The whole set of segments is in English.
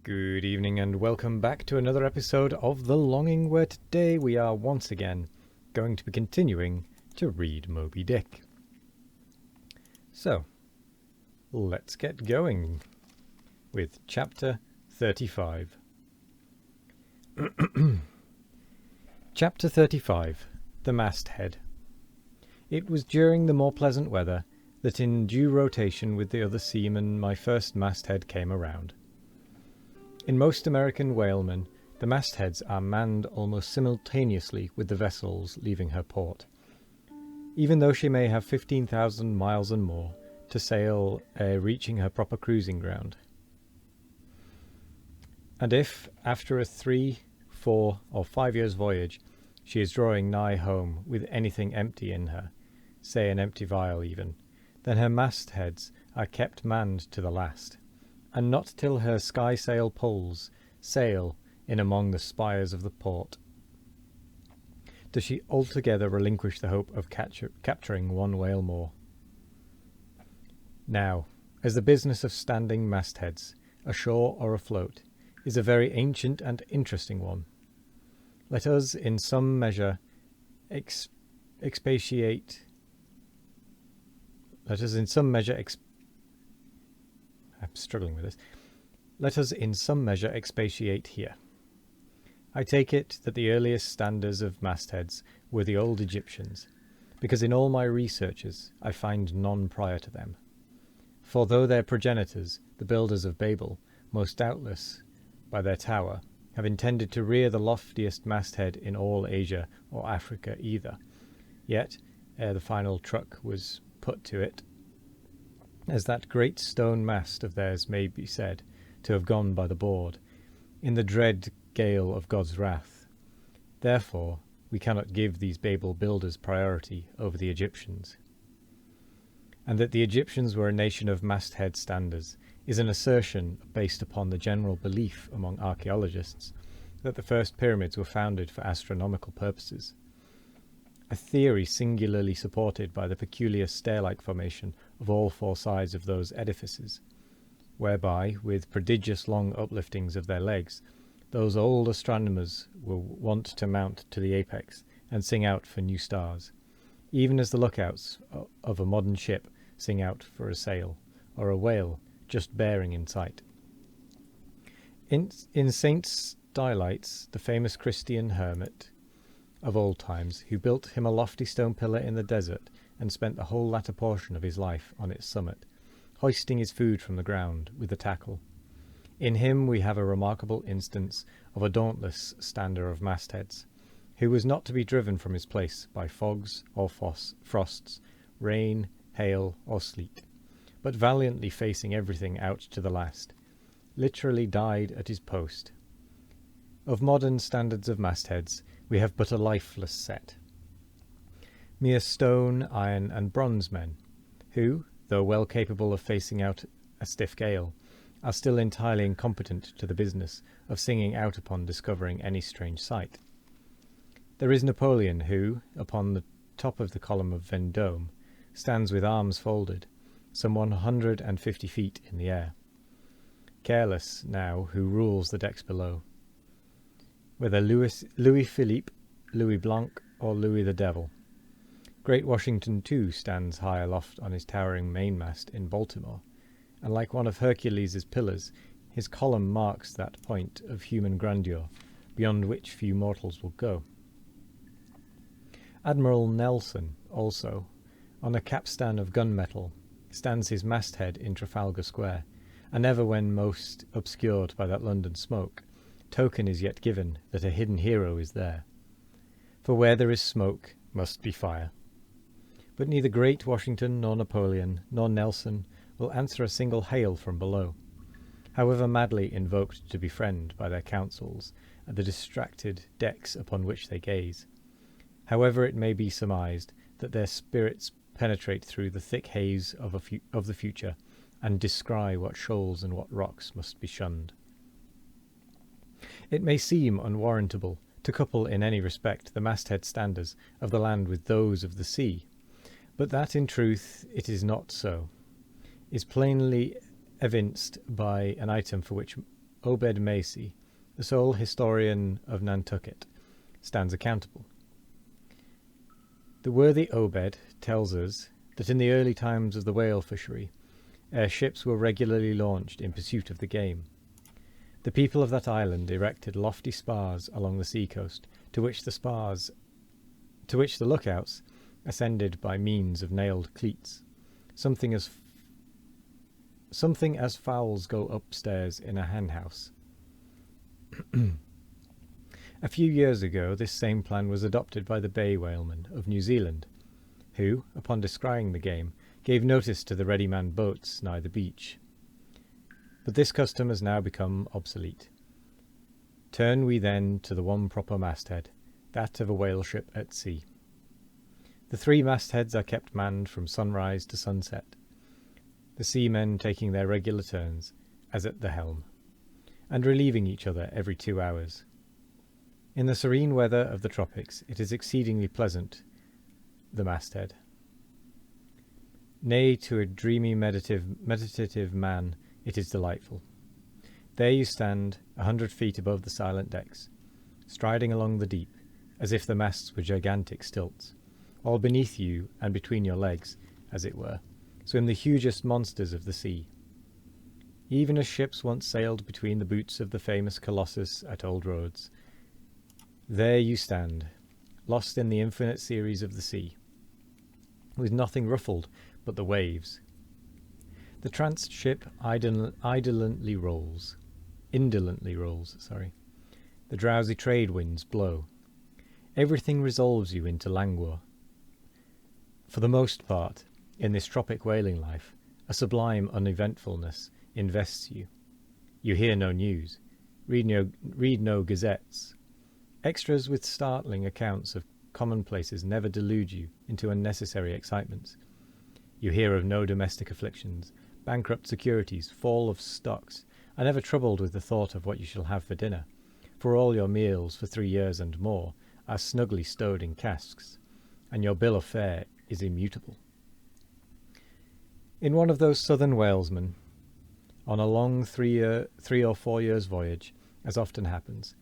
Good evening and welcome back to another episode of The Longing, where today we are once again going to be continuing to read Moby Dick. So, let's get going with Chapter 35. Chapter 35, The Masthead. It was during the more pleasant weather that in due rotation with the other seamen my first masthead came around. In most American whalemen, the mastheads are manned almost simultaneously with the vessels leaving her port, even though she may have 15,000 miles and more to sail ere reaching her proper cruising ground. And if, after a 3, 4, or 5 years' voyage, she is drawing nigh home with anything empty in her, say an empty vial even, then her mastheads are kept manned to the last, and not till her skysail pulls sail in among the spires of the port does she altogether relinquish the hope of capturing one whale more. Now, as the business of standing mastheads, ashore or afloat, is a very ancient and interesting one, let us in some measure expatiate. Let us in some measure expatiate here. I take it that the earliest standers of mastheads were the old Egyptians, because in all my researches I find none prior to them. For though their progenitors, the builders of Babel, most doubtless, by their tower, have intended to rear the loftiest masthead in all Asia or Africa either, yet, ere the final truck was put to it, as that great stone mast of theirs may be said to have gone by the board, in the dread gale of God's wrath. Therefore we cannot give these Babel builders priority over the Egyptians. And that the Egyptians were a nation of masthead standers is an assertion based upon the general belief among archaeologists that the first pyramids were founded for astronomical purposes, a theory singularly supported by the peculiar stair-like formation of all 4 sides of those edifices, whereby, with prodigious long upliftings of their legs, those old astronomers were wont to mount to the apex and sing out for new stars, even as the lookouts of a modern ship sing out for a sail, or a whale just bearing in sight. In Saint Stylites, the famous Christian hermit of old times, who built him a lofty stone pillar in the desert and spent the whole latter portion of his life on its summit, hoisting his food from the ground with the tackle. In him we have a remarkable instance of a dauntless stander of mastheads, who was not to be driven from his place by fogs or frosts, rain, hail, or sleet, but valiantly facing everything out to the last, literally died at his post. Of modern standards of mastheads we have but a lifeless set, mere stone, iron, and bronze men, who, though well capable of facing out a stiff gale, are still entirely incompetent to the business of singing out upon discovering any strange sight. There is Napoleon, who, upon the top of the column of Vendôme, stands with arms folded, some 150 feet in the air, careless now who rules the decks below, whether Louis Philippe, Louis Blanc, or Louis the Devil. Great Washington, too, stands high aloft on his towering mainmast in Baltimore, and like one of Hercules' pillars, his column marks that point of human grandeur beyond which few mortals will go. Admiral Nelson, also, on a capstan of gunmetal, stands his masthead in Trafalgar Square, and ever when most obscured by that London smoke, token is yet given that a hidden hero is there. For where there is smoke must be fire. But neither great Washington, nor Napoleon, nor Nelson will answer a single hail from below, however madly invoked to befriend by their counsels and the distracted decks upon which they gaze. However it may be surmised that their spirits penetrate through the thick haze of the future, and descry what shoals and what rocks must be shunned. It may seem unwarrantable to couple in any respect the masthead standers of the land with those of the sea, but that in truth it is not so, is plainly evinced by an item for which Obed Macy, the sole historian of Nantucket, stands accountable. The worthy Obed tells us that in the early times of the whale fishery, ships were regularly launched in pursuit of the game. The people of that island erected lofty spars along the seacoast, to which the lookouts ascended by means of nailed cleats, something as fowls go upstairs in a hen house. A few years ago, this same plan was adopted by the bay whalemen of New Zealand, who, upon descrying the game, gave notice to the ready-manned boats nigh the beach. But this custom has now become obsolete. Turn we then to the one proper masthead, that of a whale ship at sea. The 3 mastheads are kept manned from sunrise to sunset, the seamen taking their regular turns, as at the helm, and relieving each other every 2 hours. In the serene weather of the tropics it is exceedingly pleasant, the masthead. Nay, to a dreamy meditative man it is delightful. There you stand, 100 feet above the silent decks, striding along the deep, as if the masts were gigantic stilts, while beneath you and between your legs, as it were, swim the hugest monsters of the sea. Even as ships once sailed between the boots of the famous Colossus at Old Rhodes, there you stand, lost in the infinite series of the sea, with nothing ruffled but the waves. The tranced ship indolently rolls. The drowsy trade winds blow. Everything resolves you into languor. For the most part, in this tropic whaling life, a sublime uneventfulness invests you. You hear no news, read no gazettes. Extras with startling accounts of commonplaces never delude you into unnecessary excitements. You hear of no domestic afflictions, bankrupt securities, fall of stocks, are never troubled with the thought of what you shall have for dinner, for all your meals for 3 years and more are snugly stowed in casks, and your bill of fare is immutable. In one of those southern whalesmen, on a long 3 or 4 years voyage, as often happens,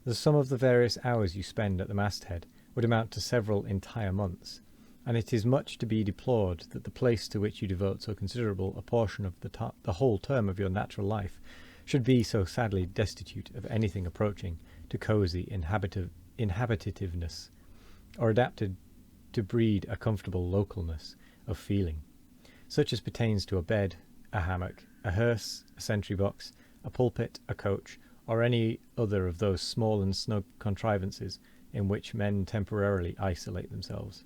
the sum of the various hours you spend at the masthead would amount to several entire months, and it is much to be deplored that the place to which you devote so considerable a portion of the whole term of your natural life should be so sadly destitute of anything approaching to cosy inhabitativeness, or adapted to breed a comfortable localness of feeling, such as pertains to a bed, a hammock, a hearse, a sentry box, a pulpit, a coach, or any other of those small and snug contrivances in which men temporarily isolate themselves.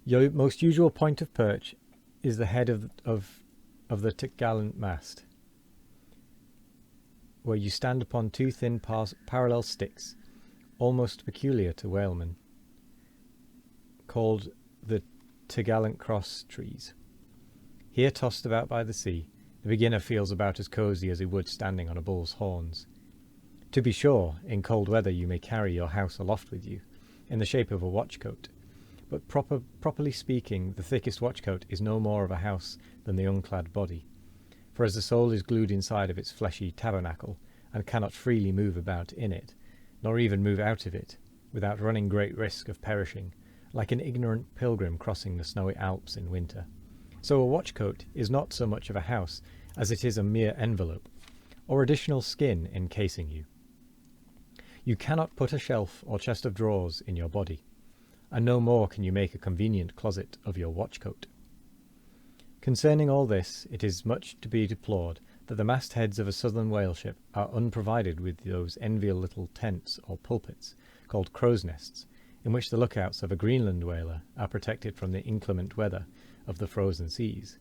Your most usual point of perch is the head of the topgallant mast, where you stand upon 2 thin parallel sticks, almost peculiar to whalemen, called the topgallant cross trees. Here, tossed about by the sea, the beginner feels about as cosy as he would standing on a bull's horns. To be sure, in cold weather you may carry your house aloft with you, in the shape of a watchcoat, but properly speaking, the thickest watchcoat is no more of a house than the unclad body, for as the soul is glued inside of its fleshy tabernacle, and cannot freely move about in it, nor even move out of it, without running great risk of perishing, like an ignorant pilgrim crossing the snowy Alps in winter, so a watchcoat is not so much of a house as it is a mere envelope, or additional skin encasing you. You cannot put a shelf or chest of drawers in your body, and no more can you make a convenient closet of your watchcoat. Concerning all this, it is much to be deplored that the mastheads of a southern whale ship are unprovided with those enviable little tents or pulpits, called crow's nests, in which the lookouts of a Greenland whaler are protected from the inclement weather of the frozen seas.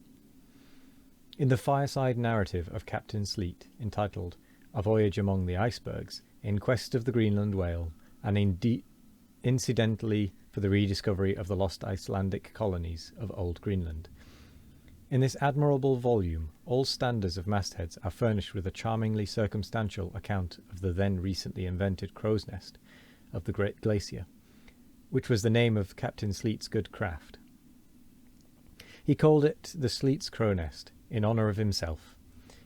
In the fireside narrative of Captain Sleet, entitled A Voyage Among the Icebergs, in quest of the Greenland whale, and incidentally for the rediscovery of the lost Icelandic colonies of Old Greenland. In this admirable volume, all standers of mastheads are furnished with a charmingly circumstantial account of the then recently invented crow's nest of the Great Glacier, which was the name of Captain Sleet's good craft. He called it the Sleet's Crow Nest, in honour of himself.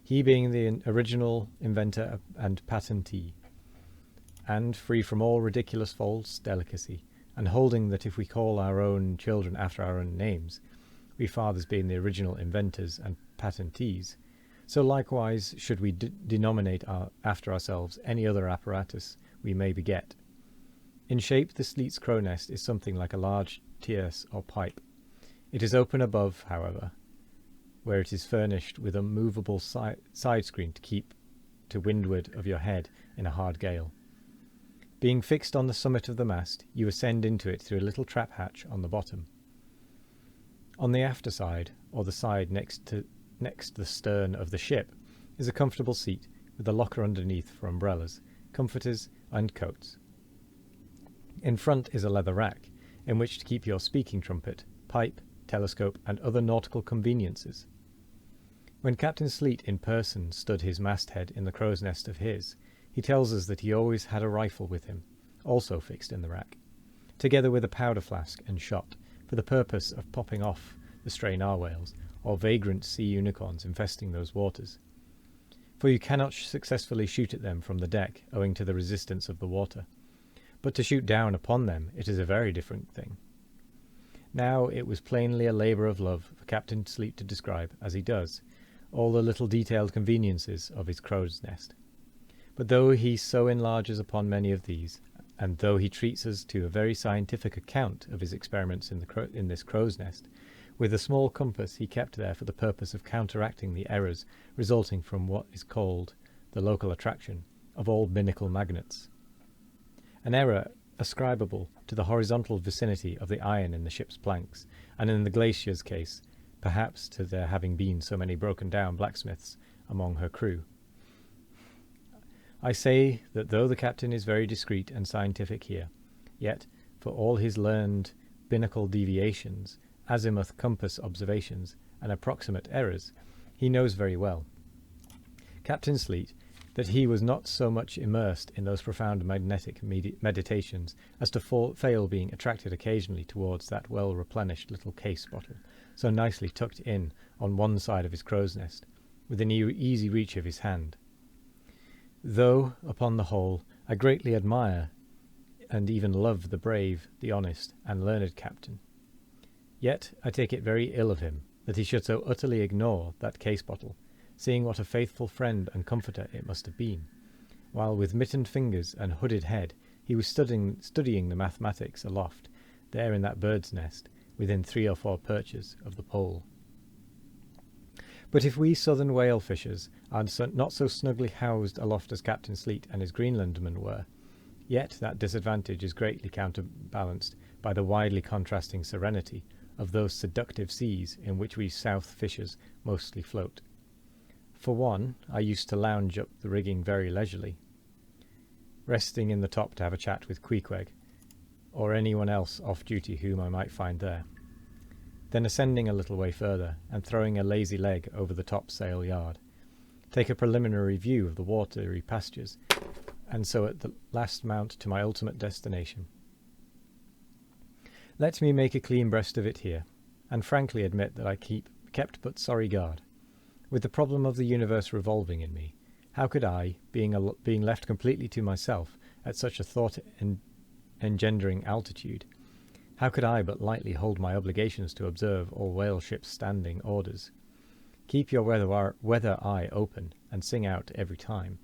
he being the original inventor and patentee, and free from all ridiculous false delicacy, and holding that if we call our own children after our own names, we fathers being the original inventors and patentees, so likewise should we denominate after ourselves any other apparatus we may beget. In shape, the Sleet's crow nest is something like a large tierce or pipe. It is open above, however, where it is furnished with a movable side screen to keep to windward of your head in a hard gale. Being fixed on the summit of the mast, you ascend into it through a little trap hatch on the bottom. On the after side, or the side next the stern of the ship, is a comfortable seat with a locker underneath for umbrellas, comforters, and coats. In front is a leather rack, in which to keep your speaking trumpet, pipe, telescope, and other nautical conveniences. When Captain Sleet in person stood his masthead in the crow's nest of his, he tells us that he always had a rifle with him, also fixed in the rack, together with a powder flask and shot, for the purpose of popping off the stray narwhales, or vagrant sea unicorns infesting those waters. For you cannot successfully shoot at them from the deck, owing to the resistance of the water. But to shoot down upon them, it is a very different thing. Now it was plainly a labour of love for Captain Sleet to describe, as he does, all the little detailed conveniences of his crow's nest. But though he so enlarges upon many of these, and though he treats us to a very scientific account of his experiments in this crow's nest, with a small compass he kept there for the purpose of counteracting the errors resulting from what is called the local attraction of all binnacle magnets, an error ascribable to the horizontal vicinity of the iron in the ship's planks, and in the Glacier's case, perhaps to there having been so many broken-down blacksmiths among her crew. I say that though the captain is very discreet and scientific here, yet, for all his learned binnacle deviations, azimuth compass observations, and approximate errors, he knows very well, Captain Sleet, that he was not so much immersed in those profound magnetic meditations as to fail being attracted occasionally towards that well-replenished little case bottle, so nicely tucked in on one side of his crow's nest, within easy reach of his hand. Though, upon the whole, I greatly admire and even love the brave, the honest, and learned captain, yet I take it very ill of him that he should so utterly ignore that case bottle, seeing what a faithful friend and comforter it must have been, while with mittened fingers and hooded head he was studying the mathematics aloft, there in that bird's nest, within 3 or 4 perches of the pole. But if we southern whale fishers are not so snugly housed aloft as Captain Sleet and his Greenlandmen were, yet that disadvantage is greatly counterbalanced by the widely contrasting serenity of those seductive seas in which we south fishers mostly float. For one, I used to lounge up the rigging very leisurely, resting in the top to have a chat with Queequeg, or anyone else off duty whom I might find there, then ascending a little way further and throwing a lazy leg over the topsail yard, take a preliminary view of the watery pastures, and so at the last mount to my ultimate destination. Let me make a clean breast of it here, and frankly admit that I kept but sorry guard. With the problem of the universe revolving in me, how could I, being left completely to myself at such a thought-engendering altitude, how could I but lightly hold my obligations to observe all whale ships' standing orders, keep your weather eye open, and sing out every time?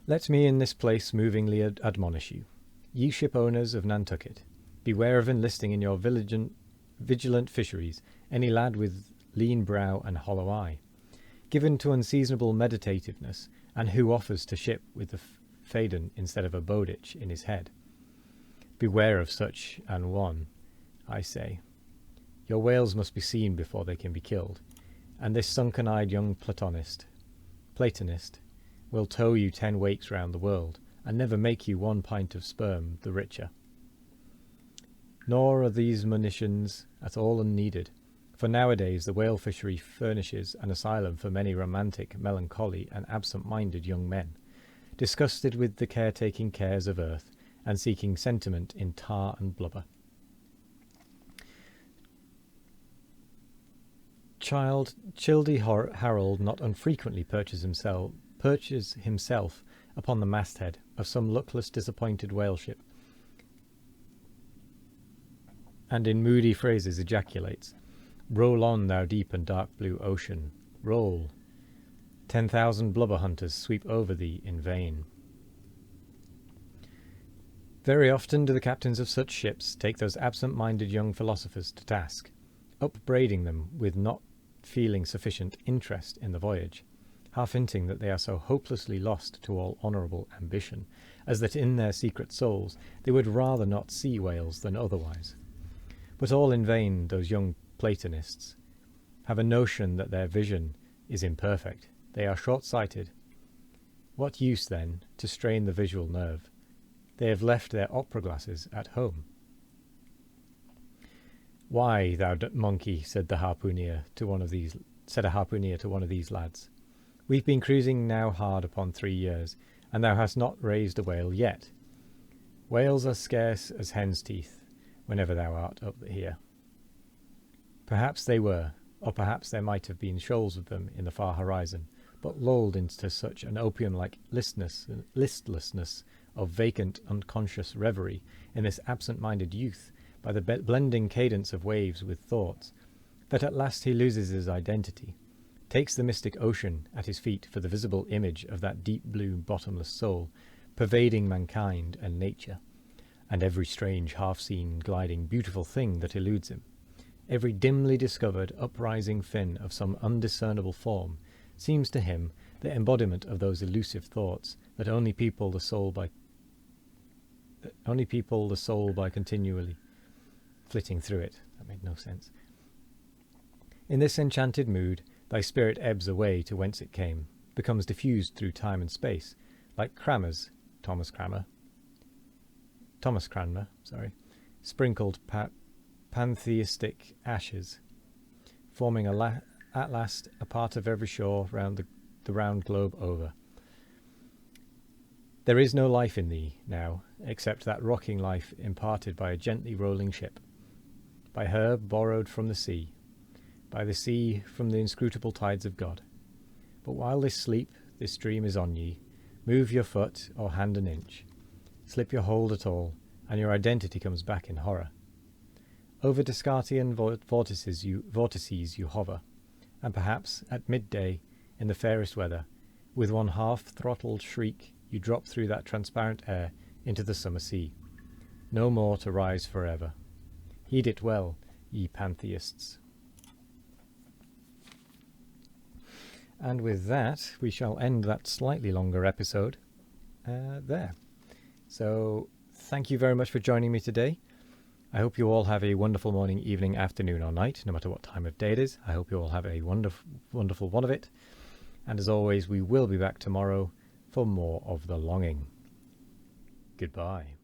Let me in this place movingly admonish you, ye ship owners of Nantucket, beware of enlisting in your vigilant fisheries any lad with lean brow and hollow eye, given to unseasonable meditativeness, and who offers to ship with the faden instead of a bowditch in his head. Beware of such an one, I say. Your whales must be seen before they can be killed, and this sunken-eyed young Platonist will tow you 10 wakes round the world, and never make you 1 pint of sperm the richer. Nor are these monitions at all unneeded, for nowadays the whale fishery furnishes an asylum for many romantic, melancholy, and absent-minded young men, disgusted with the caretaking cares of earth, and seeking sentiment in tar and blubber. Childy Harold not unfrequently perches himself upon the masthead of some luckless, disappointed whale ship, and in moody phrases ejaculates, "Roll on, thou deep and dark blue ocean, roll. 10,000 blubber hunters sweep over thee in vain." Very often do the captains of such ships take those absent-minded young philosophers to task, upbraiding them with not feeling sufficient interest in the voyage, half hinting that they are so hopelessly lost to all honourable ambition, as that in their secret souls they would rather not see whales than otherwise. But all in vain. Those young Platonists have a notion that their vision is imperfect. They are short-sighted. What use, then, to strain the visual nerve? They have left their opera glasses at home. "Why, thou monkey," said a harpooner to one of these lads, "we've been cruising now hard upon 3 years, and thou hast not raised a whale yet. Whales are scarce as hen's teeth whenever thou art up here." Perhaps they were, or perhaps there might have been shoals of them in the far horizon, but lulled into such an opium-like listlessness of vacant, unconscious reverie in this absent-minded youth by the blending cadence of waves with thoughts, that at last he loses his identity, takes the mystic ocean at his feet for the visible image of that deep blue bottomless soul pervading mankind and nature, and every strange half-seen gliding beautiful thing that eludes him, every dimly discovered uprising fin of some undiscernible form, seems to him the embodiment of those elusive thoughts that only people the soul by continually flitting through it. That made no sense. In this enchanted mood, thy spirit ebbs away to whence it came, becomes diffused through time and space, like Thomas Cranmer, sprinkled pantheistic ashes, forming at last a part of every shore round the round globe over. There is no life in thee now, except that rocking life imparted by a gently rolling ship, by her borrowed from the sea, by the sea from the inscrutable tides of God. But while this sleep, this dream is on ye, move your foot or hand an inch, slip your hold at all, and your identity comes back in horror. Over Descartian vortices you hover, and perhaps at midday, in the fairest weather, with one half-throttled shriek, you drop through that transparent air into the summer sea, no more to rise forever. Heed it well, ye pantheists. And with that, we shall end that slightly longer episode there. So, thank you very much for joining me today. I hope you all have a wonderful morning, evening, afternoon, or night, no matter what time of day it is. I hope you all have a wonderful one of it. And as always, we will be back tomorrow for more of The Longing. Goodbye.